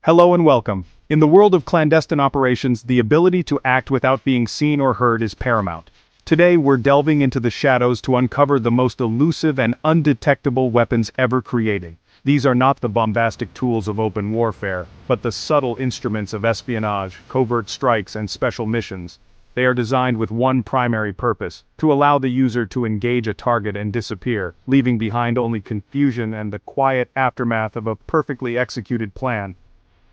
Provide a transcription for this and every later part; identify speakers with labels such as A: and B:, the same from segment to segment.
A: Hello and welcome. In the world of clandestine operations, the ability to act without being seen or heard is paramount. Today we're delving into the shadows to uncover the most elusive and undetectable weapons ever created. These are not the bombastic tools of open warfare, but the subtle instruments of espionage, covert strikes, and special missions. They are designed with one primary purpose: to allow the user to engage a target and disappear, leaving behind only confusion and the quiet aftermath of a perfectly executed plan.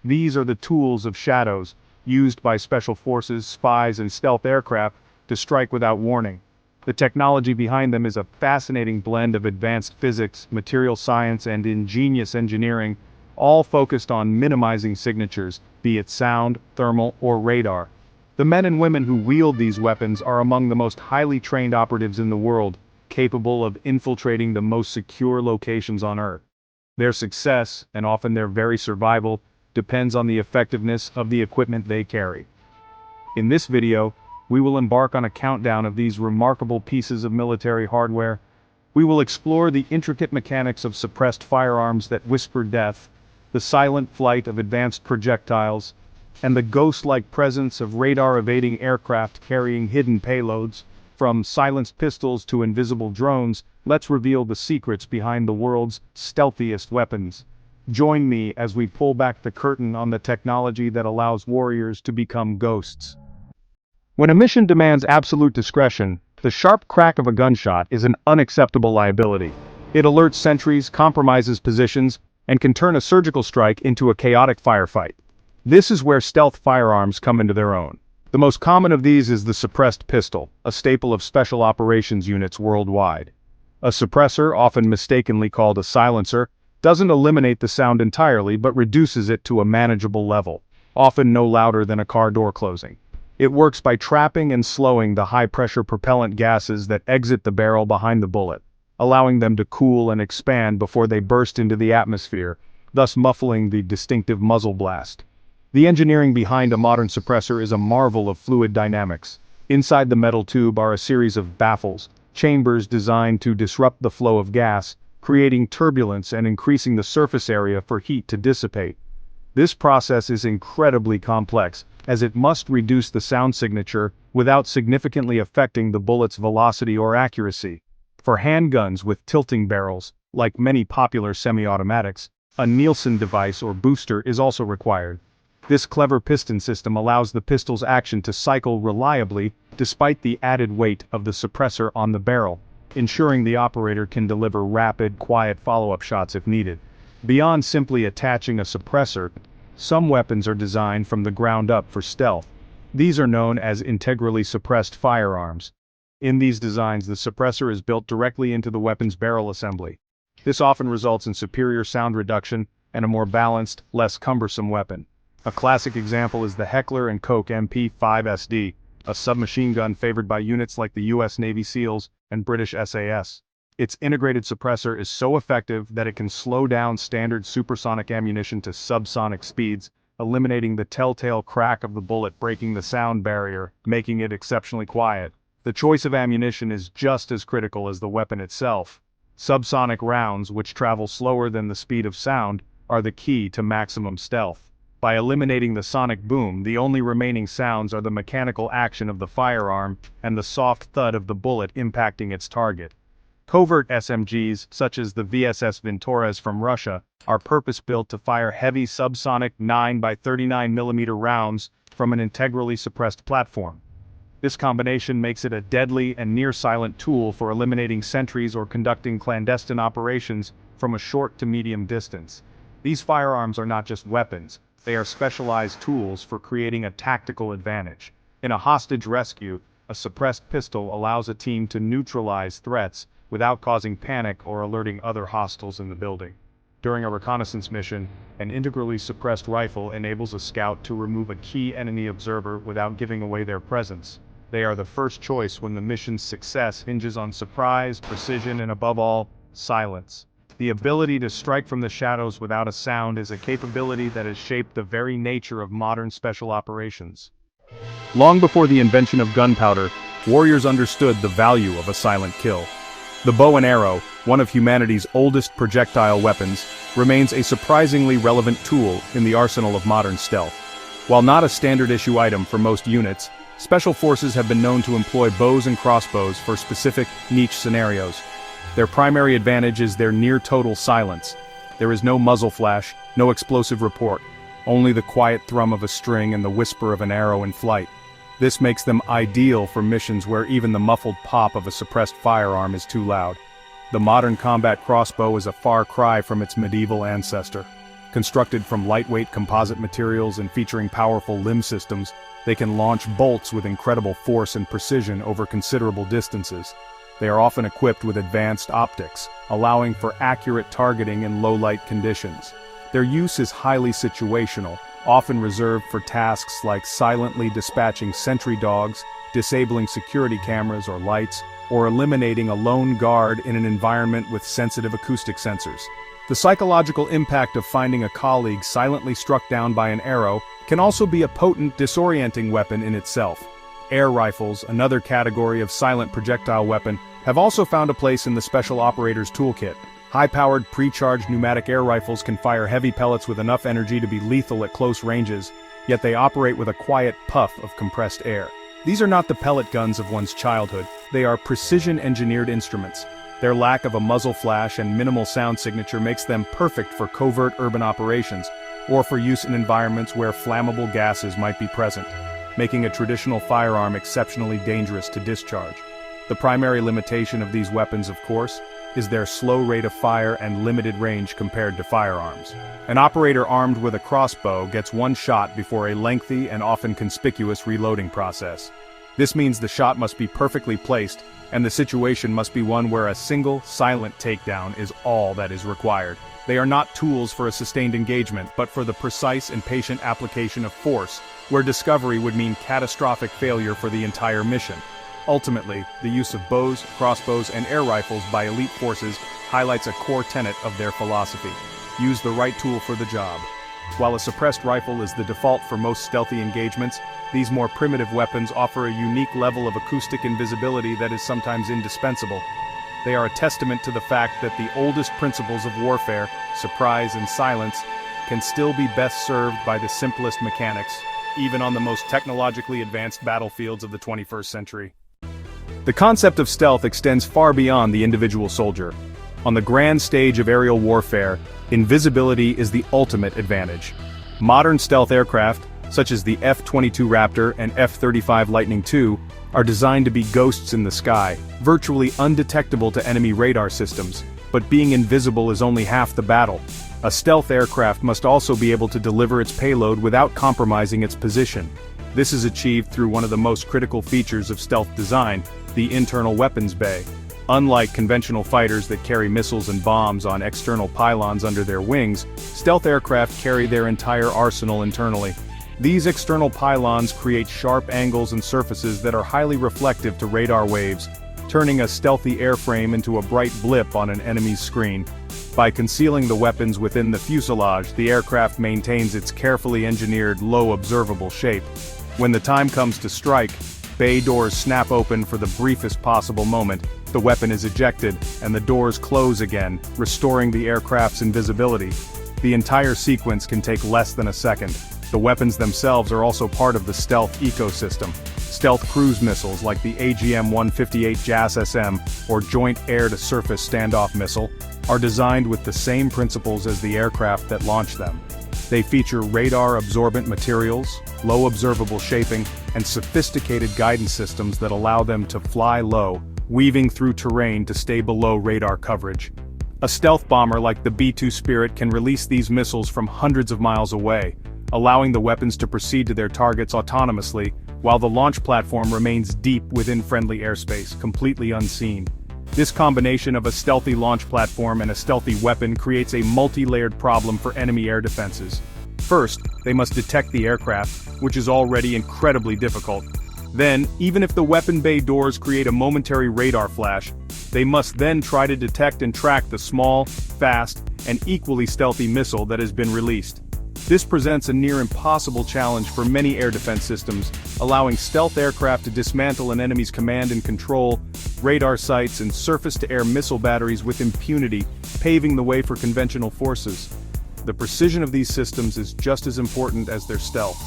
A: These are the tools of shadows, used by special forces, spies, and stealth aircraft to strike without warning. The technology behind them is a fascinating blend of advanced physics, material science, and ingenious engineering, all focused on minimizing signatures, be it sound, thermal, or radar. The men and women who wield these weapons are among the most highly trained operatives in the world, capable of infiltrating the most secure locations on Earth. Their success, and often their very survival, depends on the effectiveness of the equipment they carry. In this video, we will embark on a countdown of these remarkable pieces of military hardware. We will explore the intricate mechanics of suppressed firearms that whisper death, the silent flight of advanced projectiles, and the ghost-like presence of radar-evading aircraft carrying hidden payloads. From silenced pistols to invisible drones, let's reveal the secrets behind the world's stealthiest weapons. Join me as we pull back the curtain on the technology that allows warriors to become ghosts. When a mission demands absolute discretion, the sharp crack of a gunshot is an unacceptable liability. It alerts sentries, compromises positions, and can turn a surgical strike into a chaotic firefight. This is where stealth firearms come into their own. The most common of these is the suppressed pistol, a staple of special operations units worldwide. A suppressor, often mistakenly called a silencer, doesn't eliminate the sound entirely but reduces it to a manageable level, often no louder than a car door closing. It works by trapping and slowing the high-pressure propellant gases that exit the barrel behind the bullet, allowing them to cool and expand before they burst into the atmosphere, thus muffling the distinctive muzzle blast. The engineering behind a modern suppressor is a marvel of fluid dynamics. Inside the metal tube are a series of baffles, chambers designed to disrupt the flow of gas, creating turbulence and increasing the surface area for heat to dissipate. This process is incredibly complex, as it must reduce the sound signature without significantly affecting the bullet's velocity or accuracy. For handguns with tilting barrels, like many popular semi-automatics, a Nielsen device or booster is also required. This clever piston system allows the pistol's action to cycle reliably despite the added weight of the suppressor on the barrel, ensuring the operator can deliver rapid, quiet follow-up shots if needed. Beyond simply attaching a suppressor, some weapons are designed from the ground up for stealth. These are known as integrally suppressed firearms. In these designs, the suppressor is built directly into the weapon's barrel assembly. This often results in superior sound reduction and a more balanced, less cumbersome weapon. A classic example is the Heckler & Koch MP5SD, a submachine gun favored by units like the US Navy SEALs and British SAS. Its integrated suppressor is so effective that it can slow down standard supersonic ammunition to subsonic speeds, eliminating the telltale crack of the bullet breaking the sound barrier, making it exceptionally quiet. The choice of ammunition is just as critical as the weapon itself. Subsonic rounds, which travel slower than the speed of sound, are the key to maximum stealth. By eliminating the sonic boom, the only remaining sounds are the mechanical action of the firearm and the soft thud of the bullet impacting its target. Covert SMGs, such as the VSS Ventores from Russia, are purpose-built to fire heavy subsonic 9x39mm rounds from an integrally suppressed platform. This combination makes it a deadly and near-silent tool for eliminating sentries or conducting clandestine operations from a short to medium distance. These firearms are not just weapons. They are specialized tools for creating a tactical advantage. In a hostage rescue, a suppressed pistol allows a team to neutralize threats without causing panic or alerting other hostiles in the building. During a reconnaissance mission, an integrally suppressed rifle enables a scout to remove a key enemy observer without giving away their presence. They are the first choice when the mission's success hinges on surprise, precision, and above all, silence. The ability to strike from the shadows without a sound is a capability that has shaped the very nature of modern special operations. Long before the invention of gunpowder, warriors understood the value of a silent kill. The bow and arrow, one of humanity's oldest projectile weapons, remains a surprisingly relevant tool in the arsenal of modern stealth. While not a standard-issue item for most units, special forces have been known to employ bows and crossbows for specific, niche scenarios. Their primary advantage is their near-total silence. There is no muzzle flash, no explosive report, only the quiet thrum of a string and the whisper of an arrow in flight. This makes them ideal for missions where even the muffled pop of a suppressed firearm is too loud. The modern combat crossbow is a far cry from its medieval ancestor. Constructed from lightweight composite materials and featuring powerful limb systems, they can launch bolts with incredible force and precision over considerable distances. They are often equipped with advanced optics, allowing for accurate targeting in low-light conditions. Their use is highly situational, often reserved for tasks like silently dispatching sentry dogs, disabling security cameras or lights, or eliminating a lone guard in an environment with sensitive acoustic sensors. The psychological impact of finding a colleague silently struck down by an arrow can also be a potent, disorienting weapon in itself. Air rifles, another category of silent projectile weapon, have also found a place in the Special Operators Toolkit. High-powered, pre-charged pneumatic air rifles can fire heavy pellets with enough energy to be lethal at close ranges, yet they operate with a quiet puff of compressed air. These are not the pellet guns of one's childhood, they are precision-engineered instruments. Their lack of a muzzle flash and minimal sound signature makes them perfect for covert urban operations, or for use in environments where flammable gases might be present, making a traditional firearm exceptionally dangerous to discharge. The primary limitation of these weapons, of course, is their slow rate of fire and limited range compared to firearms. An operator armed with a crossbow gets one shot before a lengthy and often conspicuous reloading process. This means the shot must be perfectly placed, and the situation must be one where a single, silent takedown is all that is required. They are not tools for a sustained engagement, but for the precise and patient application of force, where discovery would mean catastrophic failure for the entire mission. Ultimately, the use of bows, crossbows, and air rifles by elite forces highlights a core tenet of their philosophy: use the right tool for the job. While a suppressed rifle is the default for most stealthy engagements, these more primitive weapons offer a unique level of acoustic invisibility that is sometimes indispensable. They are a testament to the fact that the oldest principles of warfare, surprise and silence, can still be best served by the simplest mechanics, even on the most technologically advanced battlefields of the 21st century. The concept of stealth extends far beyond the individual soldier. On the grand stage of aerial warfare, invisibility is the ultimate advantage. Modern stealth aircraft, such as the F-22 Raptor and F-35 Lightning II, are designed to be ghosts in the sky, virtually undetectable to enemy radar systems. But being invisible is only half the battle. A stealth aircraft must also be able to deliver its payload without compromising its position. This is achieved through one of the most critical features of stealth design, the internal weapons bay. Unlike conventional fighters that carry missiles and bombs on external pylons under their wings, stealth aircraft carry their entire arsenal internally. These external pylons create sharp angles and surfaces that are highly reflective to radar waves, turning a stealthy airframe into a bright blip on an enemy's screen. By concealing the weapons within the fuselage, the aircraft maintains its carefully engineered, low observable shape. When the time comes to strike, bay doors snap open for the briefest possible moment, the weapon is ejected, and the doors close again, restoring the aircraft's invisibility. The entire sequence can take less than a second. The weapons themselves are also part of the stealth ecosystem. Stealth cruise missiles like the AGM-158 JAS-SM, or Joint Air-to-Surface Standoff Missile, are designed with the same principles as the aircraft that launch them. They feature radar-absorbent materials, low observable shaping, and sophisticated guidance systems that allow them to fly low, weaving through terrain to stay below radar coverage. A stealth bomber like the B-2 Spirit can release these missiles from hundreds of miles away, allowing the weapons to proceed to their targets autonomously, while the launch platform remains deep within friendly airspace, completely unseen. This combination of a stealthy launch platform and a stealthy weapon creates a multi-layered problem for enemy air defenses. First, they must detect the aircraft, which is already incredibly difficult. Then, even if the weapon bay doors create a momentary radar flash, they must then try to detect and track the small, fast, and equally stealthy missile that has been released. This presents a near impossible challenge for many air defense systems, allowing stealth aircraft to dismantle an enemy's command and control, radar sights, and surface-to-air missile batteries with impunity, paving the way for conventional forces. The precision of these systems is just as important as their stealth.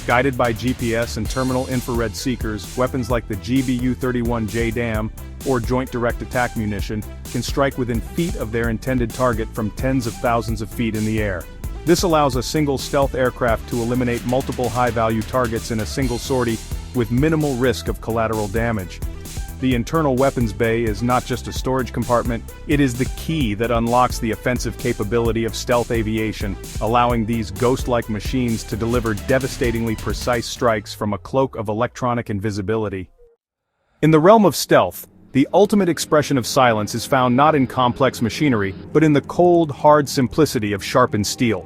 A: Guided by GPS and terminal infrared seekers, weapons like the GBU-31J DAM, or Joint Direct Attack Munition, can strike within feet of their intended target from tens of thousands of feet in the air. This allows a single stealth aircraft to eliminate multiple high-value targets in a single sortie with minimal risk of collateral damage. The internal weapons bay is not just a storage compartment, it is the key that unlocks the offensive capability of stealth aviation, allowing these ghost-like machines to deliver devastatingly precise strikes from a cloak of electronic invisibility. In the realm of stealth, the ultimate expression of silence is found not in complex machinery, but in the cold, hard simplicity of sharpened steel.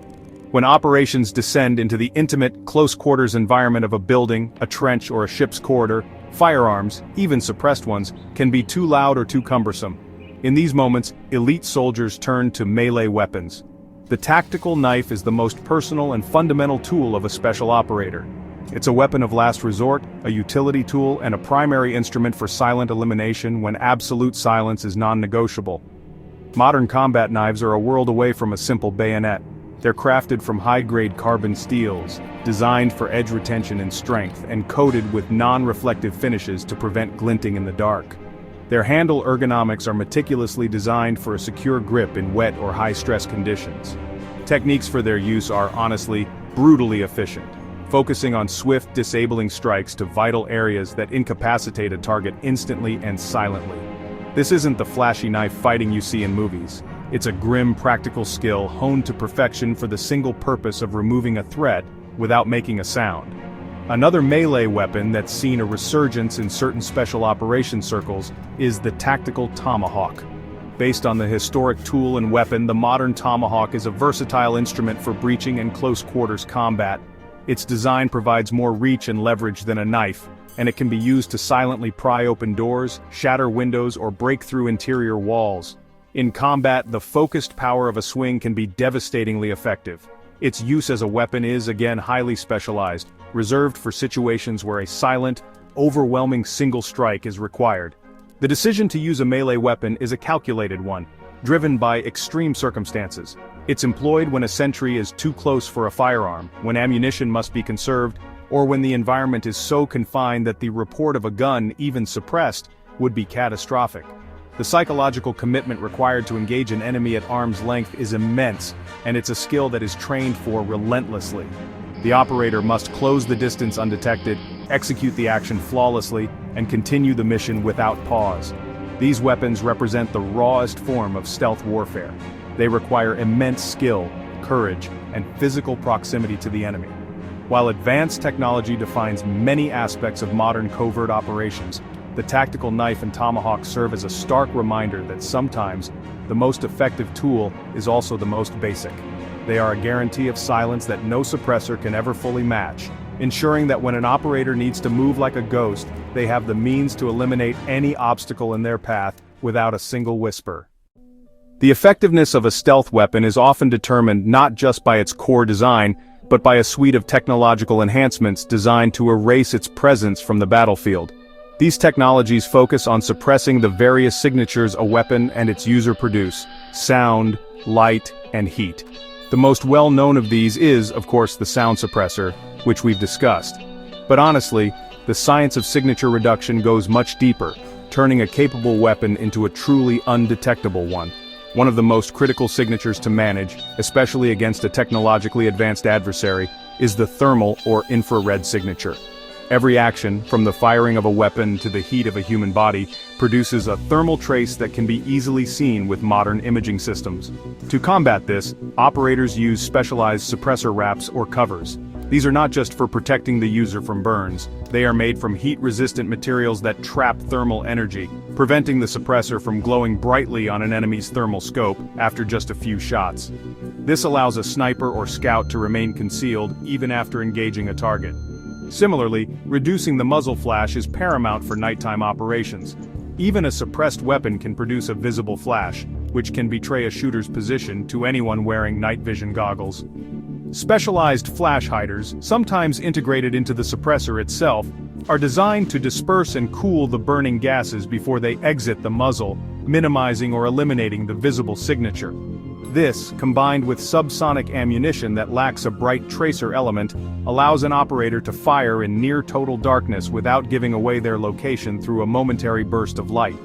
A: When operations descend into the intimate, close-quarters environment of a building, a trench, or a ship's corridor, firearms, even suppressed ones, can be too loud or too cumbersome. In these moments, elite soldiers turn to melee weapons. The tactical knife is the most personal and fundamental tool of a special operator. It's a weapon of last resort, a utility tool, and a primary instrument for silent elimination when absolute silence is non-negotiable. Modern combat knives are a world away from a simple bayonet. They're crafted from high-grade carbon steels, designed for edge retention and strength, and coated with non-reflective finishes to prevent glinting in the dark. Their handle ergonomics are meticulously designed for a secure grip in wet or high-stress conditions. Techniques for their use are, honestly, brutally efficient, focusing on swift, disabling strikes to vital areas that incapacitate a target instantly and silently. This isn't the flashy knife fighting you see in movies. It's a grim, practical skill honed to perfection for the single purpose of removing a threat without making a sound. Another melee weapon that's seen a resurgence in certain special operations circles is the tactical tomahawk. Based on the historic tool and weapon, the modern tomahawk is a versatile instrument for breaching and close-quarters combat. Its design provides more reach and leverage than a knife, and it can be used to silently pry open doors, shatter windows, or break through interior walls. In combat, the focused power of a swing can be devastatingly effective. Its use as a weapon is, again, highly specialized, reserved for situations where a silent, overwhelming single strike is required. The decision to use a melee weapon is a calculated one, driven by extreme circumstances. It's employed when a sentry is too close for a firearm, when ammunition must be conserved, or when the environment is so confined that the report of a gun, even suppressed, would be catastrophic. The psychological commitment required to engage an enemy at arm's length is immense, and it's a skill that is trained for relentlessly. The operator must close the distance undetected, execute the action flawlessly, and continue the mission without pause. These weapons represent the rawest form of stealth warfare. They require immense skill, courage, and physical proximity to the enemy. While advanced technology defines many aspects of modern covert operations, the tactical knife and tomahawk serve as a stark reminder that sometimes the most effective tool is also the most basic. They are a guarantee of silence that no suppressor can ever fully match, ensuring that when an operator needs to move like a ghost, they have the means to eliminate any obstacle in their path without a single whisper. The effectiveness of a stealth weapon is often determined not just by its core design, but by a suite of technological enhancements designed to erase its presence from the battlefield. These technologies focus on suppressing the various signatures a weapon and its user produce: sound, light, and heat. The most well-known of these is, of course, the sound suppressor, which we've discussed. But honestly, the science of signature reduction goes much deeper, turning a capable weapon into a truly undetectable one. One of the most critical signatures to manage, especially against a technologically advanced adversary, is the thermal or infrared signature. Every action, from the firing of a weapon to the heat of a human body, produces a thermal trace that can be easily seen with modern imaging systems. To combat this, operators use specialized suppressor wraps or covers. These are not just for protecting the user from burns, they are made from heat-resistant materials that trap thermal energy, preventing the suppressor from glowing brightly on an enemy's thermal scope after just a few shots. This allows a sniper or scout to remain concealed even after engaging a target. Similarly, reducing the muzzle flash is paramount for nighttime operations. Even a suppressed weapon can produce a visible flash, which can betray a shooter's position to anyone wearing night vision goggles. Specialized flash hiders, sometimes integrated into the suppressor itself, are designed to disperse and cool the burning gases before they exit the muzzle, minimizing or eliminating the visible signature. This, combined with subsonic ammunition that lacks a bright tracer element, allows an operator to fire in near-total darkness without giving away their location through a momentary burst of light.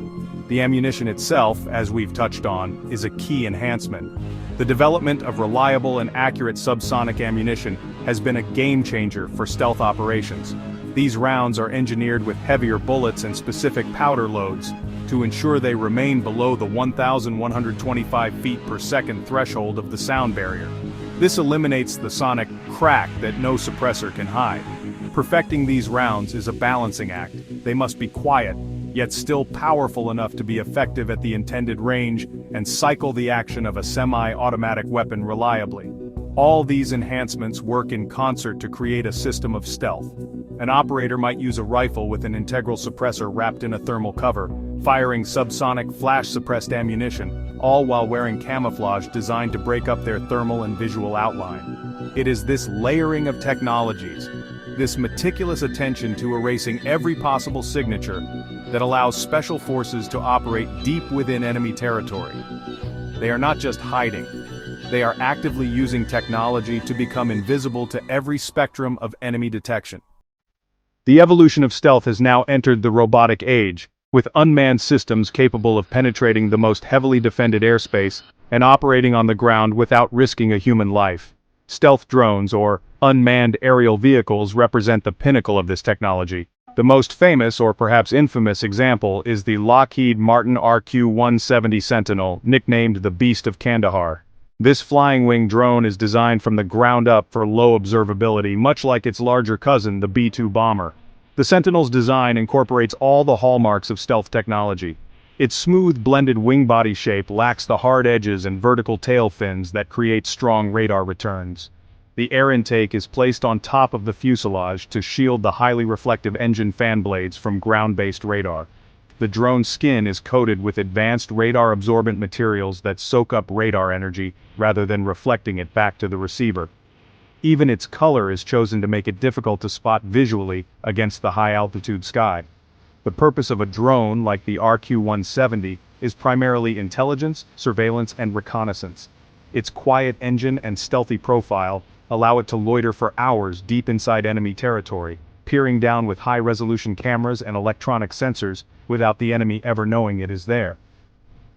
A: The ammunition itself, as we've touched on, is a key enhancement. The development of reliable and accurate subsonic ammunition has been a game-changer for stealth operations. These rounds are engineered with heavier bullets and specific powder loads to ensure they remain below the 1,125 feet per second threshold of the sound barrier. This eliminates the sonic crack that no suppressor can hide. Perfecting these rounds is a balancing act. They must be quiet, yet still powerful enough to be effective at the intended range and cycle the action of a semi-automatic weapon reliably. All these enhancements work in concert to create a system of stealth. An operator might use a rifle with an integral suppressor wrapped in a thermal cover, firing subsonic flash-suppressed ammunition, all while wearing camouflage designed to break up their thermal and visual outline. It is this layering of technologies, this meticulous attention to erasing every possible signature, that allows special forces to operate deep within enemy territory. They are not just hiding. They are actively using technology to become invisible to every spectrum of enemy detection. The evolution of stealth has now entered the robotic age, with unmanned systems capable of penetrating the most heavily defended airspace and operating on the ground without risking a human life. Stealth drones, or unmanned aerial vehicles, represent the pinnacle of this technology. The most famous, or perhaps infamous, example is the Lockheed Martin RQ-170 Sentinel, nicknamed the Beast of Kandahar. This flying-wing drone is designed from the ground up for low observability, much like its larger cousin, the B-2 bomber. The Sentinel's design incorporates all the hallmarks of stealth technology. Its smooth, blended wing body shape lacks the hard edges and vertical tail fins that create strong radar returns. The air intake is placed on top of the fuselage to shield the highly reflective engine fan blades from ground-based radar. The drone's skin is coated with advanced radar-absorbent materials that soak up radar energy rather than reflecting it back to the receiver. Even its color is chosen to make it difficult to spot visually against the high-altitude sky. The purpose of a drone like the RQ-170 is primarily intelligence, surveillance, and reconnaissance. Its quiet engine and stealthy profile allow it to loiter for hours deep inside enemy territory, peering down with high-resolution cameras and electronic sensors without the enemy ever knowing it is there.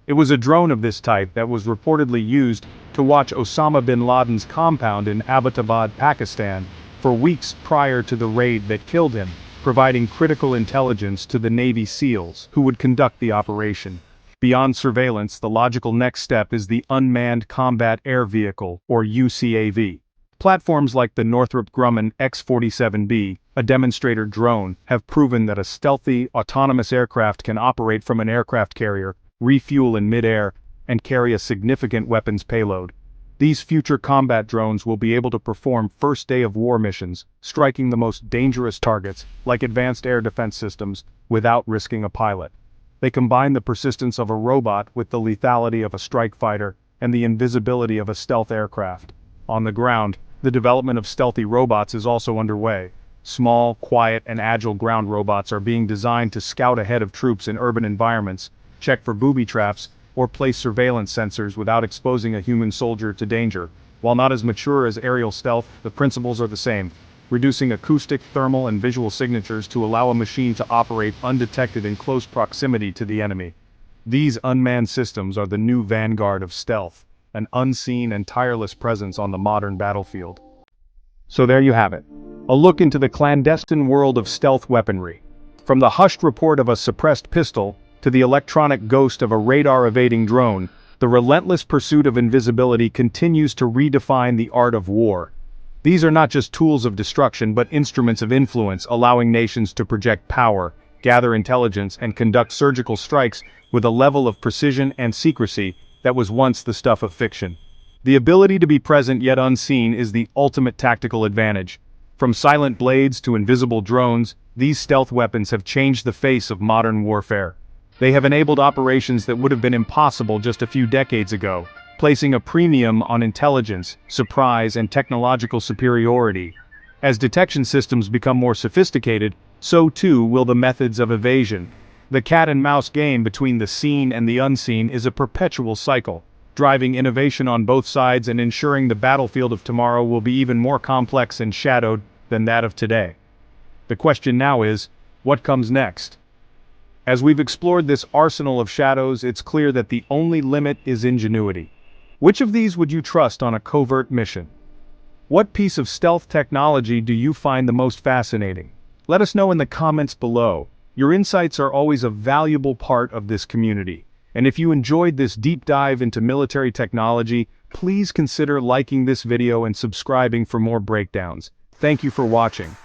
A: It was a drone of this type that was reportedly used to watch Osama bin Laden's compound in Abbottabad, Pakistan, for weeks prior to the raid that killed him, providing critical intelligence to the Navy SEALs who would conduct the operation. Beyond surveillance, the logical next step is the Unmanned Combat Air Vehicle, or UCAV. Platforms like the Northrop Grumman X-47B, a demonstrator drone, have proven that a stealthy, autonomous aircraft can operate from an aircraft carrier, refuel in mid-air, and carry a significant weapons payload. These future combat drones will be able to perform first-day-of-war missions, striking the most dangerous targets, like advanced air defense systems, without risking a pilot. They combine the persistence of a robot with the lethality of a strike fighter and the invisibility of a stealth aircraft. On the ground, the development of stealthy robots is also underway. Small, quiet, and agile ground robots are being designed to scout ahead of troops in urban environments, check for booby traps, or place surveillance sensors without exposing a human soldier to danger. While not as mature as aerial stealth, the principles are the same, reducing acoustic, thermal, and visual signatures to allow a machine to operate undetected in close proximity to the enemy. These unmanned systems are the new vanguard of stealth, an unseen and tireless presence on the modern battlefield. So there you have it. A look into the clandestine world of stealth weaponry. From the hushed report of a suppressed pistol, to the electronic ghost of a radar-evading drone, the relentless pursuit of invisibility continues to redefine the art of war. These are not just tools of destruction but instruments of influence, allowing nations to project power, gather intelligence, and conduct surgical strikes with a level of precision and secrecy that was once the stuff of fiction. The ability to be present yet unseen is the ultimate tactical advantage. From silent blades to invisible drones, these stealth weapons have changed the face of modern warfare. They have enabled operations that would have been impossible just a few decades ago, placing a premium on intelligence, surprise, and technological superiority. As detection systems become more sophisticated, So too will the methods of evasion. The cat-and-mouse game between the seen and the unseen is a perpetual cycle, driving innovation on both sides and ensuring the battlefield of tomorrow will be even more complex and shadowed than that of today. The question now is, what comes next? As we've explored this arsenal of shadows, it's clear that the only limit is ingenuity. Which of these would you trust on a covert mission? What piece of stealth technology do you find the most fascinating? Let us know in the comments below. Your insights are always a valuable part of this community. And if you enjoyed this deep dive into military technology, please consider liking this video and subscribing for more breakdowns. Thank you for watching.